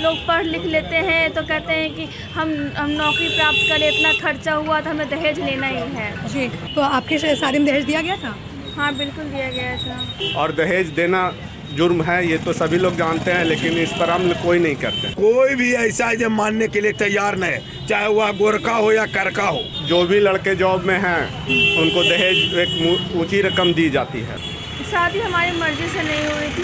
लोग पढ़ लिख लेते हैं तो कहते हैं कि हम नौकरी प्राप्त करें, इतना खर्चा हुआ तो हमें दहेज लेना ही है। जी, तो आपकी शादी में दहेज दिया गया था? हाँ बिल्कुल दिया गया था। और दहेज देना जुर्म है, ये तो सभी लोग जानते हैं, लेकिन इस पर अमल कोई नहीं करते। कोई भी ऐसा है जो मानने के लिए तैयार नहीं, चाहे वह गोरखा हो या करका हो। जो भी लड़के जॉब में हैं उनको दहेज एक ऊंची रकम दी जाती है। शादी हमारी मर्जी से नहीं हुई थी,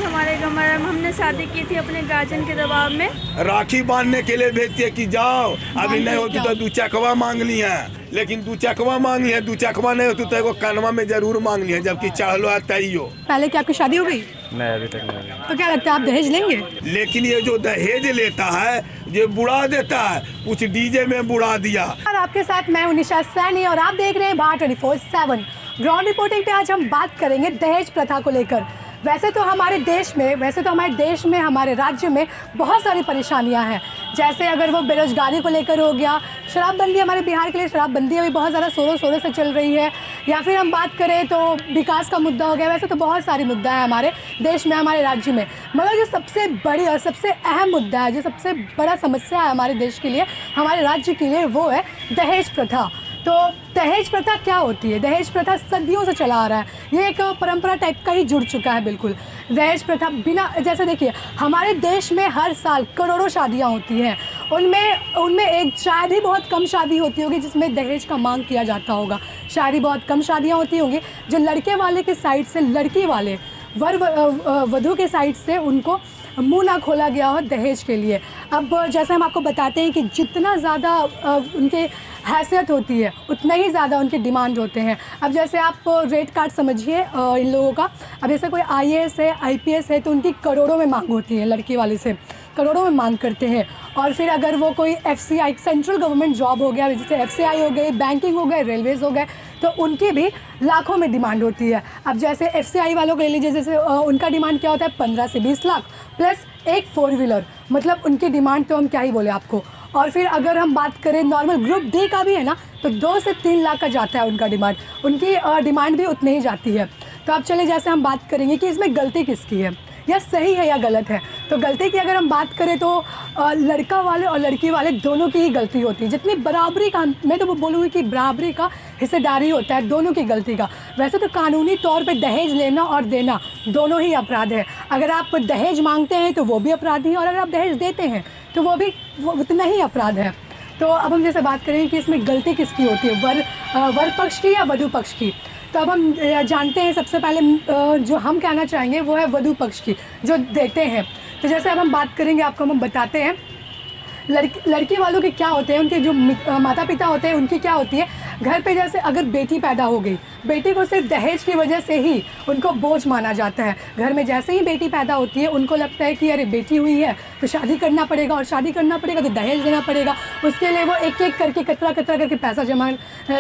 हमने शादी की थी अपने गार्जियन के दबाव में। राखी बांधने के लिए भेजते कि जाओ, अभी नहीं होती तो 2 चकवा मांग ली है, लेकिन 2 चकवा मांग ली है, 2 चकवा नहीं होती तो एगो कानवा में जरूर मांग ली है, जबकि चढ़लो है तैयो। पहले क्या आपकी शादी हो गई? नहीं, अभी तक नहीं हुई। तो क्या लगता है आप दहेज लेंगे? लेकिन ये जो दहेज लेता है ये बुढ़ा देता है, कुछ डीजे में बुढ़ा दिया। और आपके साथ मैं हूं निशा सैनी और आप देख रहे हैं भारत 24/7 ग्राउंड रिपोर्टिंग पे। आज हम बात करेंगे दहेज प्रथा को लेकर। वैसे तो हमारे देश में हमारे राज्य में बहुत सारी परेशानियां हैं, जैसे अगर वो बेरोजगारी को लेकर हो गया, शराबबंदी, हमारे बिहार के लिए शराबबंदी अभी बहुत ज़्यादा शोरों से चल रही है, या फिर हम बात करें तो विकास का मुद्दा हो गया। वैसे तो बहुत सारी मुद्दा है हमारे देश में, हमारे राज्य में, मगर जो सबसे बड़ी और सबसे अहम मुद्दा है, जो सबसे बड़ा समस्या है हमारे देश के लिए, हमारे राज्य के लिए, वो है दहेज प्रथा। तो दहेज प्रथा क्या होती है? दहेज प्रथा सदियों से चला आ रहा है, ये एक परंपरा टाइप का ही जुड़ चुका है बिल्कुल। दहेज प्रथा बिना, जैसे देखिए हमारे देश में हर साल करोड़ों शादियां होती हैं, उनमें एक शायद ही बहुत कम शादी होती होगी जिसमें दहेज का मांग किया जाता होगा। शायद ही बहुत कम शादियाँ होती होंगी जो लड़के वाले के साइड से, लड़की वाले वधू के साइड से उनको मुंह ना खोला गया हो दहेज के लिए। अब जैसे हम आपको बताते हैं कि जितना ज़्यादा उनके हैसियत होती है उतना ही ज़्यादा उनके डिमांड होते हैं। अब जैसे आप रेट कार्ड समझिए इन लोगों का। अब जैसे कोई IAS है, IPS है, तो उनकी करोड़ों में मांग होती है, लड़की वाले से करोड़ों में मांग करते हैं। और फिर अगर वो कोई FCI सेंट्रल गवर्नमेंट जॉब हो गया, जैसे FCI हो गई, बैंकिंग हो गए, रेलवेज़ हो गए, तो उनकी भी लाखों में डिमांड होती है। अब जैसे FCI वालों को ले लीजिए, जैसे उनका डिमांड क्या होता है 15 से 20 लाख प्लस एक 4 व्हीलर, मतलब उनकी डिमांड तो हम क्या ही बोले आपको। और फिर अगर हम बात करें नॉर्मल ग्रुप D का भी है ना, तो 2 से 3 लाख का जाता है उनका डिमांड, उनकी डिमांड भी उतनी ही जाती है। तो अब चले जैसे हम बात करेंगे कि इसमें गलती किसकी है, या सही है या गलत है। तो गलती की अगर हम बात करें तो लड़का वाले और लड़की वाले दोनों की ही गलती होती है। जितनी बराबरी का, मैं तो वो बोलूँगी कि बराबरी का हिस्सेदारी होता है दोनों की गलती का। वैसे तो कानूनी तौर पे दहेज लेना और देना दोनों ही अपराध है। अगर आप दहेज मांगते हैं तो वो भी अपराध ही है, और अगर आप दहेज देते हैं तो वो उतना ही अपराध है। तो अब हम जैसे बात करें कि इसमें गलती किसकी होती है, वर पक्ष की या वधू पक्ष की। तो अब हम जानते हैं, सबसे पहले जो हम कहना चाहेंगे वो है वधू पक्ष की, जो देते हैं। तो जैसे अब हम बात करेंगे, आपको हम बताते हैं लड़की वालों के क्या होते हैं, उनके जो माता पिता होते हैं उनकी क्या होती है। घर पे जैसे अगर बेटी पैदा हो गई, बेटी को सिर्फ दहेज की वजह से ही उनको बोझ माना जाता है। घर में जैसे ही बेटी पैदा होती है उनको लगता है कि अरे बेटी हुई है तो शादी करना पड़ेगा, और शादी करना पड़ेगा तो दहेज देना पड़ेगा। उसके लिए वो एक एक करके कतरा करके पैसा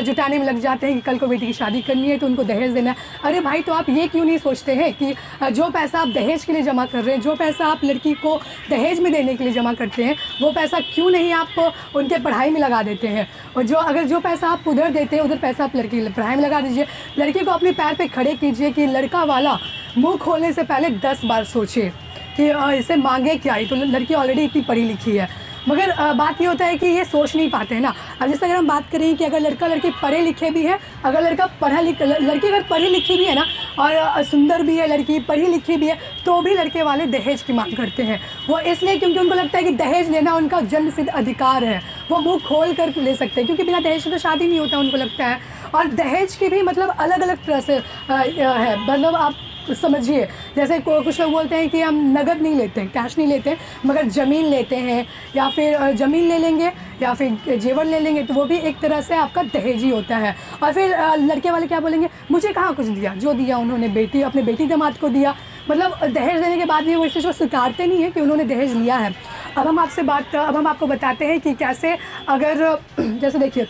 जुटाने में लग जाते हैं कि कल को बेटी की शादी करनी है तो उनको दहेज देना है। अरे भाई, तो आप ये क्यों नहीं सोचते हैं कि जो पैसा आप दहेज के लिए जमा कर रहे हैं, जो पैसा आप लड़की को दहेज में देने के लिए जमा करते हैं, वो पैसा क्यों नहीं आप उनके पढ़ाई में लगा देते हैं। और जो पैसा आप उधर देते हैं उधर पैसा आप लड़की की पढ़ाई में लगा दीजिए। लड़की को अपने पैर पे खड़े कीजिए कि लड़का वाला मुंह खोलने से पहले 10 बार सोचे कि इसे मांगे क्या ही। तो लड़की ऑलरेडी इतनी पढ़ी लिखी है, मगर बात ये होता है कि ये सोच नहीं पाते हैं ना। अब जैसे अगर हम बात करें कि अगर लड़का लड़की पढ़े लिखे भी है, अगर लड़की अगर पढ़ी लिखी भी है ना, और सुंदर भी है, लड़की पढ़ी लिखी भी है, तो भी लड़के वाले दहेज की मांग करते हैं। वो इसलिए क्योंकि उनको लगता है कि दहेज लेना उनका जन्मसिद्ध अधिकार है, वो मुँह खोल कर ले सकते हैं, क्योंकि बिना दहेज से तो शादी नहीं होता उनको लगता है। और दहेज की भी मतलब अलग अलग तरह से है, मतलब आप समझिए, जैसे कुछ लोग बोलते हैं कि हम नगद नहीं लेते हैं, कैश नहीं लेते हैं, मगर ज़मीन लेते हैं, या फिर ज़मीन ले लेंगे या फिर जेवर ले लेंगे, तो वो भी एक तरह से आपका दहेज ही होता है। और फिर लड़के वाले क्या बोलेंगे, मुझे कहाँ कुछ दिया, जो दिया उन्होंने अपने बेटी दामाद को दिया। मतलब दहेज देने के बाद भी वो इस चीज़ को स्वीकारते नहीं है कि उन्होंने दहेज लिया है। अब हम आपको बताते हैं कि कैसे, अगर जैसे देखिए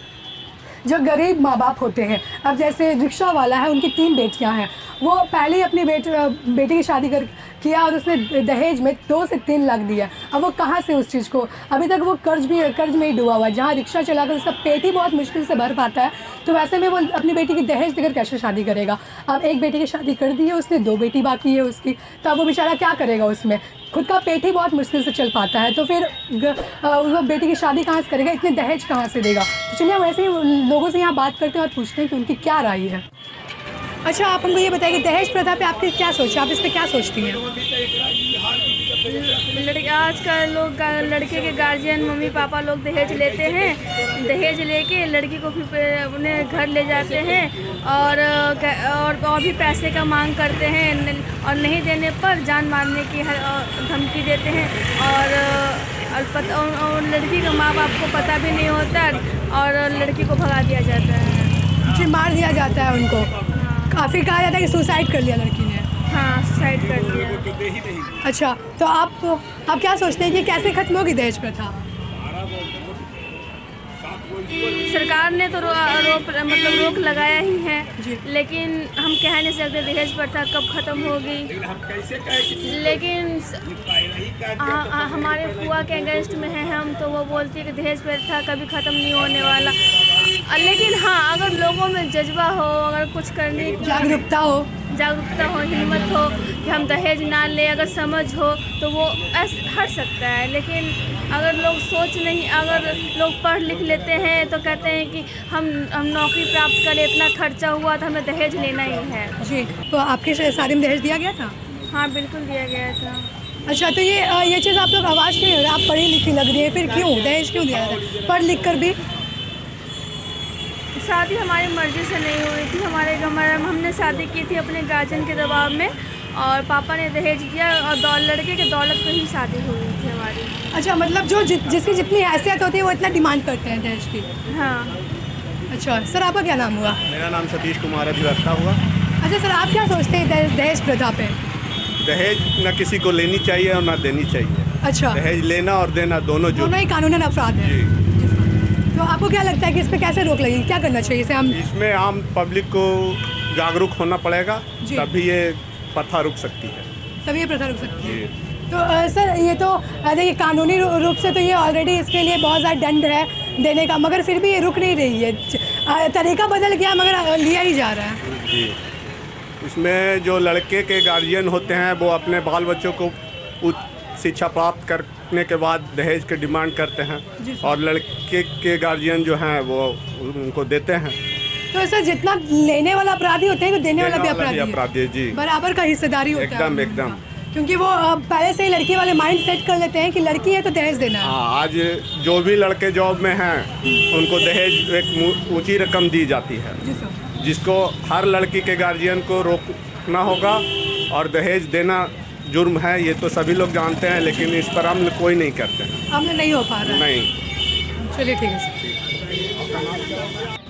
जो गरीब माँ बाप होते हैं, अब जैसे रिक्शा वाला है, उनकी 3 बेटियां हैं, वो पहले ही अपनी बेटी की शादी किया और उसने दहेज में 2 से 3 लाख दिया। अब वो कहाँ से उस चीज़ को, अभी तक वो कर्ज में ही डूबा हुआ है। जहाँ रिक्शा चलाकर उसका पेट ही बहुत मुश्किल से भर पाता है, तो वैसे में वो अपनी बेटी की दहेज देकर कैसे शादी करेगा। अब एक बेटी की शादी कर दी है उसने, 2 बेटी बाकी है उसकी, तो अब वो बेचारा क्या करेगा, उसमें खुद का पेट ही बहुत मुश्किल से चल पाता है, तो फिर वो बेटी की शादी कहाँ से करेगा, इतने दहेज कहाँ से देगा। तो चलिए हम ऐसे ही लोगों से यहाँ बात करते हैं और पूछते हैं कि उनकी क्या राय है। अच्छा, आप हमको ये बताइए कि दहेज प्रथा पे आपकी क्या सोच है, आप इस पर क्या सोचती हैं? आजकल लोग लड़के के गार्जियन मम्मी पापा लोग दहेज लेते हैं, दहेज लेके लड़की को फिर उन्हें घर ले जाते हैं और भी पैसे का मांग करते हैं और नहीं देने पर जान मारने की धमकी देते हैं और लड़की का माँ बाप को पता भी नहीं होता और लड़की को भगा दिया जाता है। जी, मार दिया जाता है उनको। काफ़ी कहा जाता है कि सुसाइड कर लिया लड़की ने। हाँ, सुसाइड कर लिया। अच्छा, तो आप क्या सोचते हैं कि कैसे खत्म होगी दहेज प्रथा? सरकार ने तो रोक लगाया ही है, लेकिन हम कह नहीं सकते दहेज प्रथा कब खत्म होगी। लेकिन हमारे फुआ के अगेंस्ट में है हम, तो वो बोलती है कि दहेज प्रथा कभी ख़त्म नहीं होने वाला। लेकिन हाँ, अगर लोगों में जज्बा हो, अगर कुछ करने की जागरूकता हो, हिम्मत हो कि हम दहेज ना ले, अगर समझ हो तो वो हट सकता है। लेकिन अगर अगर लोग पढ़ लिख लेते हैं तो कहते हैं कि हम नौकरी प्राप्त करें, इतना खर्चा हुआ तो हमें दहेज लेना ही है। जी, तो आपकी शादी में दहेज दिया गया था? हाँ, बिल्कुल दिया गया था। अच्छा, तो ये चीज़ आप लोग आवाज़ क्यों नहीं, आप पढ़ी लिखी लग रही है, फिर क्यों दहेज क्यों दिया था? पढ़ लिख कर भी शादी हमारी मर्ज़ी से नहीं हुई थी। हमने शादी की थी अपने गार्जियन के दबाव में और पापा ने दहेज दिया और लड़के के दौलत पे ही शादी हुई थी हमारी। अच्छा, मतलब जिसकी जितनी हैसियत होती है वो इतना डिमांड करते हैं दहेज की? हाँ। अच्छा सर, आपका क्या नाम हुआ? मेरा नाम सतीश कुमार अधिवक्ता हुआ। अच्छा सर, आप क्या सोचते हैं दहेज प्रथा पे? दहेज न किसी को लेनी चाहिए और ना देनी चाहिए। अच्छा, दहेज लेना और देना दोनों ही कानूनन अपराध है। जी। तो आपको क्या लगता है कि इस पे कैसे रोक लगेगी, क्या करना चाहिए इसे? इसमें आम पब्लिक को जागरूक होना पड़ेगा, तभी ये प्रथा रुक सकती है। है। तो सर, ये तो देखिए कानूनी रूप से तो ये ऑलरेडी इसके लिए बहुत ज़्यादा दंड है देने का, मगर फिर भी ये रुक नहीं रही है। तरीका बदल गया मगर लिया ही जा रहा है। जी, इसमें जो लड़के के गार्जियन होते हैं वो अपने बाल बच्चों को उच्च शिक्षा प्राप्त करने के बाद दहेज के डिमांड करते हैं और लड़के के गार्जियन जो हैं वो उनको देते हैं। तो सर, जितना लेने वाला अपराधी होते हैं तो देने वाला भी अपराधी है। जी, बराबर का हिस्सेदारी होता है। एकदम। क्योंकि वो पहले से ही लड़की वाले माइंड सेट कर लेते हैं कि लड़की है तो दहेज देना है। हाँ, आज जो भी लड़के जॉब में हैं उनको दहेज एक ऊंची रकम दी जाती है, जिसको हर लड़की के गार्जियन को रोकना होगा। और दहेज देना जुर्म है, ये तो सभी लोग जानते हैं, लेकिन इस पर अमल कोई नहीं करते हैं। अमल नहीं हो पा रहा है। नहीं। चलिए ठीक है सर।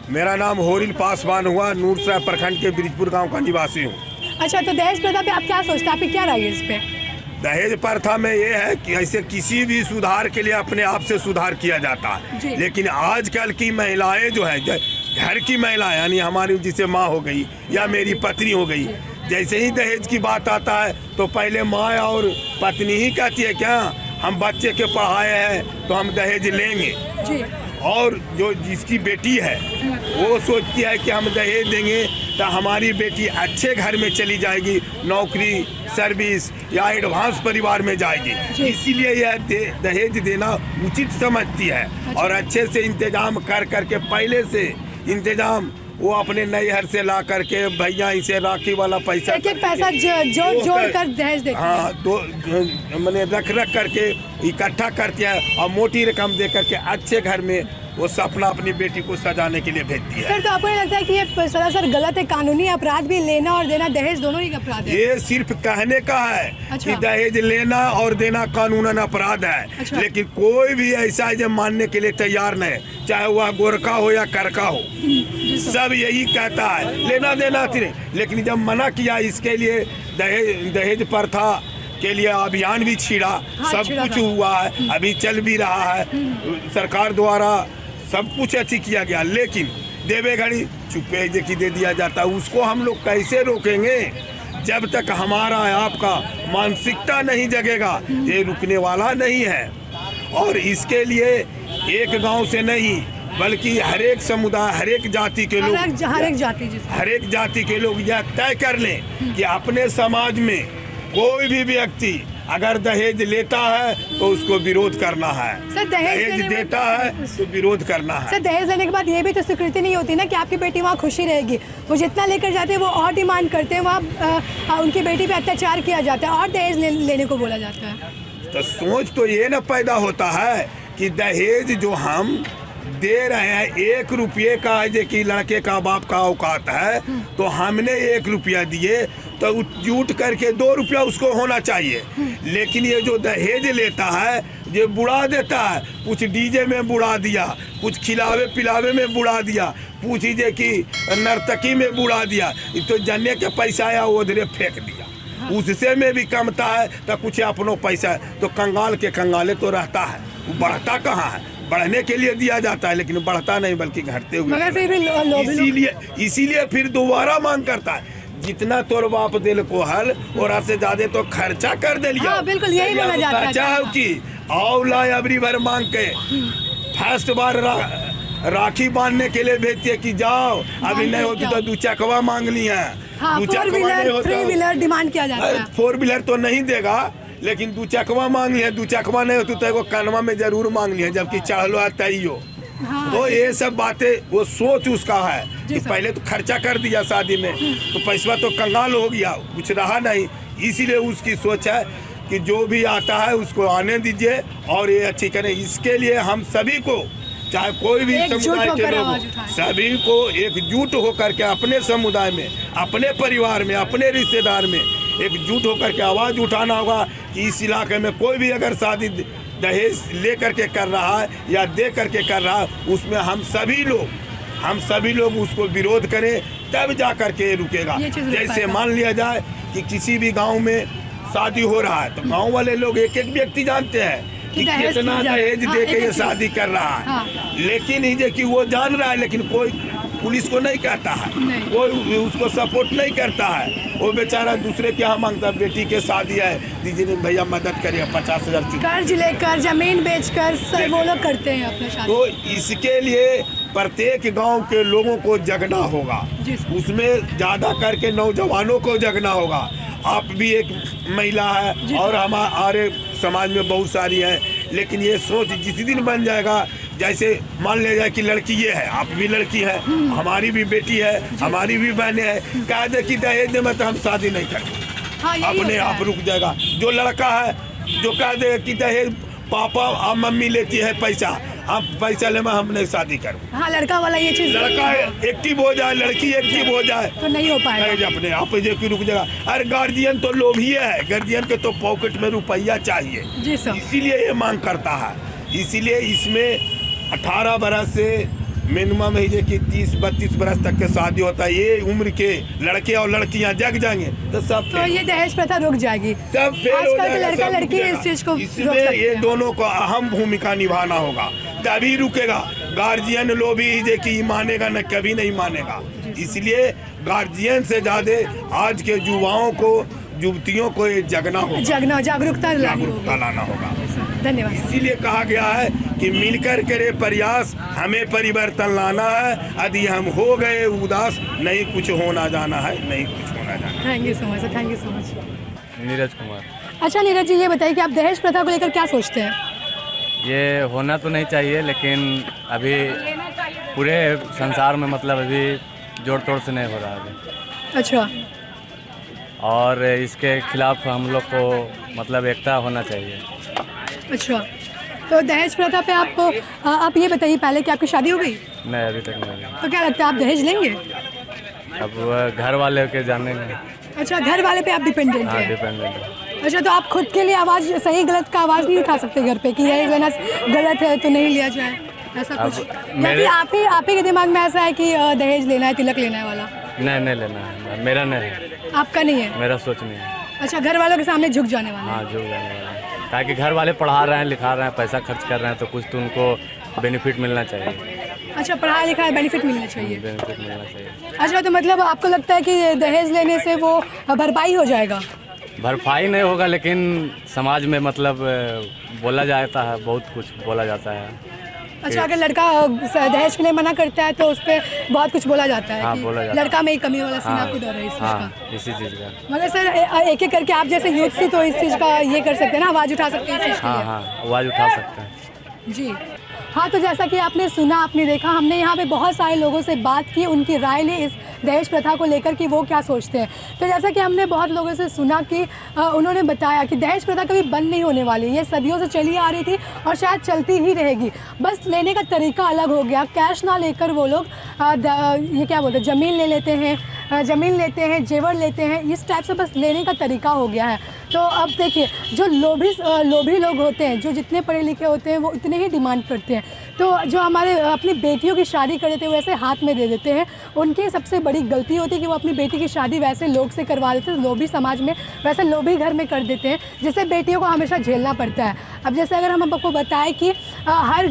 मेरा नाम होरिल पासवान हुआ, नूरसराय प्रखंड के ब्रिजपुर गांव का निवासी हूँ। अच्छा, तो दहेज प्रथा पे आप क्या सोचते हैं, आपकी क्या राय है इस पे? दहेज प्रथा में ये है कि ऐसे किसी भी सुधार के लिए अपने आप से सुधार किया जाता है, लेकिन आजकल की महिलाएं जो है, घर की महिलाएं यानी हमारी जैसे माँ हो गई या मेरी पत्नी हो गई, जैसे ही दहेज की बात आता है तो पहले माँ और पत्नी ही कहती है क्या हम बच्चे के पढ़ाए हैं तो हम दहेज लेंगे जी। और जो जिसकी बेटी है वो सोचती है कि हम दहेज देंगे तो हमारी बेटी अच्छे घर में चली जाएगी, नौकरी सर्विस या एडवांस परिवार में जाएगी, इसीलिए यह दहेज देना उचित समझती है। और अच्छे से इंतजाम कर करके पहले से इंतजाम वो अपने नैहर से ला करके भैया इसे राखी वाला पैसा एक पैसा जोड़ कर दहेज देती है। हाँ, तो मैंने रख करके इकट्ठा करती है और मोटी रकम दे करके अच्छे घर में वो सपना अपनी बेटी को सजाने के लिए भेजती है। सर, तो आपको नहीं लगता है कि ये सरासर गलत है? कानूनी अपराध भी लेना और देना, दहेज दोनों ही अपराध है। ये सिर्फ कहने का है कि दहेज लेना और देना कानूनन अपराध है, लेकिन कोई भी ऐसा है जो मानने के लिए तैयार नहीं, चाहे वह गोरखा हो या करका हो, सब यही कहता है लेना देना नहीं। लेकिन जब मना किया इसके लिए दहेज प्रथा के लिए अभियान भी छिड़ा, सब कुछ हुआ है, अभी चल भी रहा है, सरकार द्वारा सब कुछ अच्छी किया गया, लेकिन देवे घड़ी चुपे देखी दे दिया जाता है। उसको हम लोग कैसे रोकेंगे जब तक हमारा आपका मानसिकता नहीं जगेगा, ये रुकने वाला नहीं है। और इसके लिए एक गांव से नहीं बल्कि हर एक समुदाय, हर एक जाति के लोग, हर एक जाति के लोग यह तय कर लें कि अपने समाज में कोई भी व्यक्ति अगर दहेज लेता है तो उसको विरोध करना है। सर, दहेज देता है तो विरोध करना है। सर, दहेज लेने के बाद ये भी तो स्वीकृति नहीं होती ना कि आपकी बेटी वहाँ खुशी रहेगी। वो जितना लेकर जाते हैं वो और डिमांड करते हैं, वहाँ उनकी बेटी पे अत्याचार किया जाता है और दहेज लेने को बोला जाता है। तो सोच तो ये ना पैदा होता है कि दहेज जो हम दे रहे हैं 1 रुपये का है, जो कि लड़के का बाप का औकात है, तो हमने 1 रुपया दिए तो जुट करके 2 रुपया उसको होना चाहिए। लेकिन ये जो दहेज लेता है ये बुढ़ा देता है, कुछ डीजे में बुढ़ा दिया, कुछ खिलावे पिलावे में बुढ़ा दिया, कुछ जे कि नर्तकी में बुढ़ा दिया, तो जन्ने के पैसा आया उधरे फेंक दिया। उससे में भी कमता है तो कुछ अपनों पैसा है, तो कंगाल के कंगाले तो रहता है, वो बढ़ता कहाँ है? बढ़ने के लिए दिया जाता है लेकिन बढ़ता नहीं बल्कि घटते हुए। इसीलिए फिर दोबारा मांग करता है, जितना तोर बाप दिल को हल और से ज्यादा तो खर्चा कर दे लिया। हाँ, बिल्कुल यही बोला जाता है। खर्चा है कि औला अबरी भर मांग के फर्स्ट बार राखी बांधने के लिए भेजती है कि जाओ, अभी नहीं होती तो 2 चकवा मांग ली है। हाँ, 4 व्हीलर 3 व्हीलर डिमांड किया जाता है। 4 व्हीलर तो नहीं देगा लेकिन 2 चकवा मांग लिया, 2 चकवा नहीं होती तो एगो कानवा में जरूर मांग लिया, जबकि चढ़लो है तैयो। हाँ, तो ये सब बातें वो सोच उसका है कि पहले तो खर्चा कर दिया शादी में तो पैसा तो कंगाल हो गया, कुछ रहा नहीं। इसीलिए उसकी सोच है कि जो भी आता है उसको आने दीजिए और ये अच्छी करें। इसके लिए हम सभी को, चाहे कोई भी समुदाय के लोग, सभी को एकजुट होकर के अपने समुदाय में, अपने परिवार में, अपने रिश्तेदार में एकजुट होकर के आवाज़ उठाना होगा कि इस इलाके में कोई भी अगर शादी दहेज ले करके कर रहा है या दे करके कर रहा है, उसमें हम सभी लोग उसको विरोध करें, तब जा करके रुकेगा। जैसे मान लिया जाए कि किसी भी गांव में शादी हो रहा है तो गांव वाले लोग एक व्यक्ति जानते हैं कि कितना दहेज दे के ये शादी कर रहा है, लेकिन ये कि वो जान रहा है लेकिन कोई पुलिस को नहीं कहता है, कोई उसको सपोर्ट नहीं करता है। वो बेचारा दूसरे के यहाँ मांगता है, बेटी के शादी है दीजिए भैया मदद करिए, 50,000 कर्ज लेकर जमीन बेचकर सब वो लोग करते हैं अपने शादी। तो इसके लिए प्रत्येक गांव के लोगों को जगना होगा, उसमें ज़्यादा करके नौजवानों को जगना होगा। आप भी एक महिला है और हमारे समाज में बहुत सारी है, लेकिन ये सोच जिस दिन बन जाएगा, जैसे मान लिया जाए कि लड़की ये है, आप भी लड़की है, हमारी भी बेटी है, हमारी भी बहनें हैं, कह दे कि दहेज में तो हम शादी नहीं करेंगे, हाँ, अपने आप रुक जाएगा। जो लड़का है जो कह दे कि दहेज पापा और मम्मी लेती है पैसा, हम पैसा ले में हम नहीं शादी करूँ। हाँ, लड़का वाला ये चीज, लड़का एक्टिव हो जाए, लड़की एक्टिव हो जाए तो नहीं हो पाएगा, अपने आप जो कि रुक जाएगा। अरे गार्जियन तो लोभी है, गार्जियन के तो पॉकेट में रुपया चाहिए, इसीलिए ये मांग करता है। इसीलिए इसमें 18 बरस से मिनिमम है कि 30-32 बरस तक के शादी होता है। ये उम्र के लड़के और लड़कियां जग जाएंगे तो सब तो ये दहेज प्रथा रुक जाएगी, सब फेल हो जाएगा। लड़का लड़की इस चीज को इसमें ये दोनों को अहम भूमिका निभाना होगा, तभी रुकेगा। गार्जियन लोभी है कि मानेगा न, कभी नहीं मानेगा। इसलिए गार्जियन से ज्यादा आज के युवाओं को, युवतियों को ये जागरूकता लाना होगा। धन्यवाद। इसीलिए कहा गया है कि मिलकर करे प्रयास, हमें परिवर्तन लाना है। यदि हम हो गए उदास, नहीं कुछ होना जाना है, नहीं कुछ होना जाना। Thank you so much, thank you so much. Neeraj Kumar. अच्छा नीरज जी, ये बताइए कि आप दहेज प्रथा को लेकर क्या सोचते हैं? ये होना तो नहीं चाहिए, लेकिन अभी पूरे संसार में मतलब अभी जोड़ तोड़ से नहीं हो रहा अभी। अच्छा। और इसके खिलाफ हम लोग को मतलब एकता होना चाहिए। अच्छा, तो दहेज प्रथा पे आप ये बताइए पहले कि आपकी शादी हो गई? नहीं, अभी तक नहीं। तो क्या लगता है आप दहेज लेंगे? अब घर वाले के जानेंगे। अच्छा, घर वाले पे आप डिपेंडेंट हैं? हाँ, डिपेंडेंट है। अच्छा, तो आप खुद के लिए आवाज़, सही गलत का आवाज़ नहीं उठा सकते घर पे कि दहेज लेना गलत है तो नहीं लिया जाए, ऐसा कुछ? या फिर आप ही के दिमाग में ऐसा है कि दहेज लेना है, तिलक लेना है वाला? नहीं लेना है, मेरा नहीं है। आपका नहीं है? मेरा सोच नहीं है। अच्छा, घर वालों के सामने झुक जाने वाला? हाँ, झुक जाने वाला है, ताकि घर वाले पढ़ा रहे हैं, लिखा रहे हैं, पैसा खर्च कर रहे हैं, तो कुछ तो उनको बेनिफिट मिलना चाहिए। अच्छा, पढ़ाई लिखाई बेनिफिट मिलना चाहिए। बेनिफिट मिलना चाहिए। अच्छा, तो मतलब आपको लगता है कि दहेज लेने से वो भरपाई हो जाएगा? भरपाई नहीं होगा, लेकिन समाज में मतलब बोला जाता है, बहुत कुछ बोला जाता है। अच्छा, अगर लड़का दहेज के लिए मना करता है तो उस पर बहुत कुछ बोला जाता है। हाँ, कि बोला जाता लड़का में ही कमी वाला सीन हाँ, आपको डर है इस चीज़ हाँ, का। इसी चीज़ का। मगर सर एक एक करके आप जैसे यूथ से तो इस चीज़ का ये कर सकते हैं ना, आवाज़ उठा सकते हैं इस चीज़ के हाँ लिए। हाँ, आवाज़ उठा सकते हैं। जी हाँ, तो जैसा कि आपने सुना, आपने देखा, हमने यहाँ पे बहुत सारे लोगों से बात की, उनकी राय ली इस दहेज प्रथा को लेकर कि वो क्या सोचते हैं। तो जैसा कि हमने बहुत लोगों से सुना कि उन्होंने बताया कि दहेज प्रथा कभी बंद नहीं होने वाली, ये सदियों से चली आ रही थी और शायद चलती ही रहेगी, बस लेने का तरीका अलग हो गया। कैश ना लेकर वो लोग ये क्या बोलते हैं, ज़मीन ले लेते हैं, ज़मीन लेते हैं, जेवर लेते हैं, इस टाइप से बस लेने का तरीका हो गया है। तो अब देखिए, जो लोभी लोग होते हैं, जो जितने पढ़े लिखे होते हैं, वो उतने ही डिमांड करते हैं। तो जो हमारे अपनी बेटियों की शादी कर देते हैं वैसे हाथ में दे देते हैं, उनकी सबसे बड़ी गलती होती है कि वो अपनी बेटी की शादी वैसे लोग से करवा देते हैं, लोभी समाज में, वैसे लोभी घर में कर देते हैं, जिससे बेटियों को हमेशा झेलना पड़ता है। अब जैसे अगर हम आपको बताएं कि हर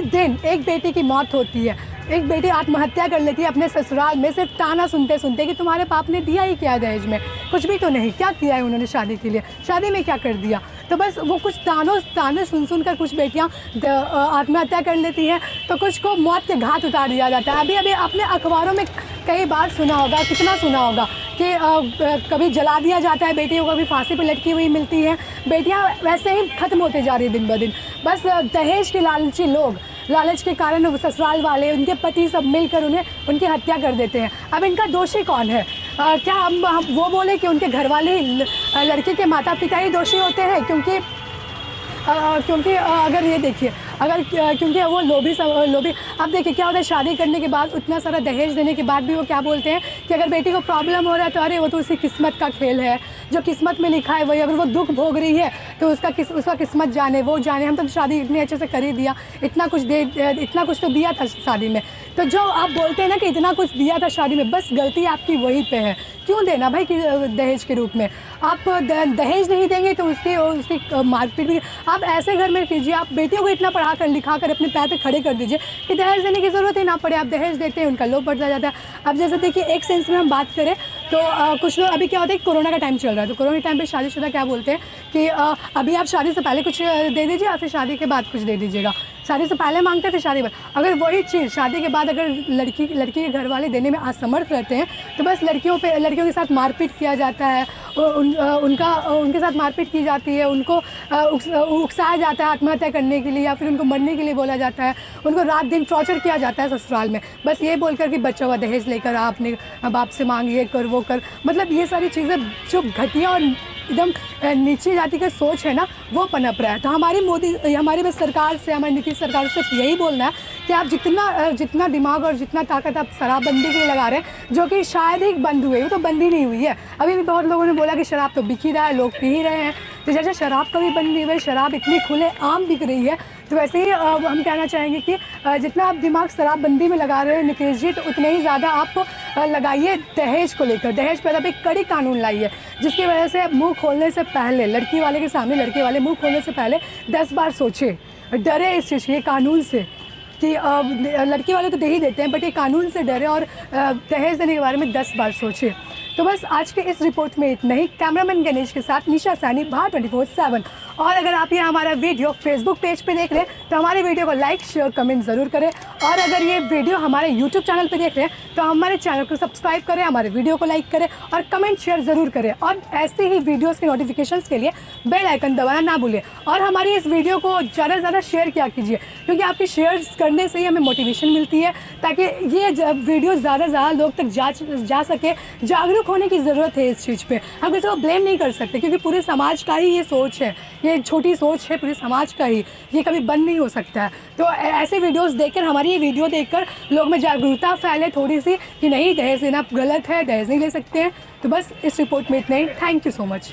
दिन एक बेटी की मौत होती है, एक बेटी आत्महत्या कर लेती है अपने ससुराल में, सिर्फ ताना सुनते सुनते कि तुम्हारे बाप ने दिया ही क्या दहेज में, कुछ भी तो नहीं, क्या किया है उन्होंने शादी के लिए, शादी में क्या कर दिया। तो बस वो कुछ ताने सुन कर कुछ बेटियां आत्महत्या कर लेती हैं, तो कुछ को मौत के घाट उतार दिया जाता है। अभी आपने अखबारों में कई बार सुना होगा, कितना सुना होगा कि कभी जला दिया जाता है बेटियों को, कभी फांसी पर लटकी हुई मिलती हैं, बेटियां वैसे ही ख़त्म होते जा रही है दिन ब दिन। बस दहेज के लालची लोग, लालच के कारण ससुराल वाले, उनके पति सब मिलकर उनकी हत्या कर देते हैं। अब इनका दोषी कौन है? क्या हम वो बोले कि उनके घर वाले, लड़की के माता पिता ही दोषी होते हैं? क्योंकि अगर ये देखिए, क्योंकि वो लोभी अब देखिए क्या होता है, शादी करने के बाद उतना सारा दहेज देने के बाद भी वो क्या बोलते हैं कि अगर बेटी को प्रॉब्लम हो रहा है तो अरे वो तो उसकी किस्मत का खेल है, जो किस्मत में लिखा है वही, अगर वो दुख भोग रही है तो उसका किस्मत जाने, वो जाने, हम तो शादी इतने अच्छे से कर ही दिया, इतना कुछ तो दिया था शादी में। तो जो आप बोलते हैं ना कि इतना कुछ दिया था शादी में, बस गलती आपकी वहीं पे है। क्यों देना भाई कि दहेज के रूप में? आप दहेज नहीं देंगे तो उसकी मारपीट भी आप ऐसे घर में कीजिए। आप बेटियों को इतना पढ़ा कर लिखा कर अपने पैर पे खड़े कर दीजिए कि दहेज देने की ज़रूरत ही ना पड़े। आप दहेज देते हैं, उनका लोभ बढ़ता जाता है। अब जैसे देखिए, एक सेंस में हम बात करें तो कुछ लोग, अभी क्या होता है, कोरोना का टाइम चल रहा है, तो कोरोना टाइम पे शादीशुदा क्या बोलते हैं कि अभी आप शादी से पहले कुछ दे दीजिए, फिर शादी के बाद कुछ दे दीजिएगा। शादी से पहले मांगते थे, शादी पर अगर वही चीज़ शादी के बाद अगर लड़की के घर वाले देने में असमर्थ रहते हैं तो बस लड़कियों के साथ मारपीट किया जाता है, उनके साथ मारपीट की जाती है, उनको उकसाया जाता है आत्महत्या करने के लिए या फिर उनको मरने के लिए बोला जाता है, उनको रात दिन टॉर्चर किया जाता है ससुराल में, बस ये बोलकर कि बच्चा हुआ दहेज लेकर आप अपने बाप से मांगिए, कर वो कर। मतलब ये सारी चीज़ें जो घटिया और एकदम नीची जाति का सोच है ना, वो पनप रहा है। तो हमारी बस सरकार से, हमारी नीतीश सरकार से सिर्फ यही बोलना है कि आप जितना दिमाग और जितना ताकत आप शराबबंदी के लिए लगा रहे हैं, जो कि शायद ही बंद हुई है, तो बंद ही नहीं हुई है। अभी भी बहुत लोगों ने बोला कि शराब तो बिक ही रहा है, लोग पी ही रहे हैं। तो जैसे शराब कभी बंद नहीं हुई, शराब इतनी खुले आम बिक रही है, तो वैसे ही हम कहना चाहेंगे कि जितना आप दिमाग शराबबंदी में लगा रहे हैं निकेश जी, तो उतने ही ज़्यादा आप लगाइए दहेज को लेकर। दहेज पर अब एक कड़ी कानून लाइए, जिसकी वजह से मुंह खोलने से पहले, लड़की वाले के सामने लड़के वाले मुंह खोलने से पहले 10 बार सोचे, डरे इस चीज़ के कानून से कि लड़की वाले तो दे ही देते हैं, बट ये कानून से डरे और दहेज देने के बारे में 10 बार सोचे। तो बस आज के इस रिपोर्ट में इतना ही। कैमरामैन गणेश के साथ निशा सैनी, भारत 24/7। और अगर आप ये हमारा वीडियो फेसबुक पेज पे देख रहे हैं तो हमारे वीडियो को लाइक, शेयर, कमेंट ज़रूर करें। और अगर ये वीडियो हमारे यूट्यूब चैनल पे देख रहे हैं तो हमारे चैनल को सब्सक्राइब करें, हमारे वीडियो को लाइक करें और कमेंट शेयर ज़रूर करें। और ऐसे ही वीडियोज़ के नोटिफिकेशंस के लिए बेल आइकन दबाना ना भूलें। और हमारी इस वीडियो को ज़्यादा से ज़्यादा शेयर किया कीजिए, क्योंकि आपके शेयर्स करने से ही हमें मोटिवेशन मिलती है, ताकि ये वीडियो ज़्यादा से ज़्यादा लोग तक जा सके। जागरूक होने की ज़रूरत है इस चीज़ पे। हम किसी को ब्लेम नहीं कर सकते, क्योंकि पूरे समाज का ही ये सोच है, ये छोटी सोच है पूरे समाज का ही, ये कभी बंद नहीं हो सकता है। तो ऐसे वीडियोस देखकर, हमारी ये वीडियो देखकर लोग में जागरूकता फैले थोड़ी सी कि नहीं, दहेज देना गलत है, दहेज नहीं ले सकते हैं। तो बस इस रिपोर्ट में इतना ही। Thank you so much.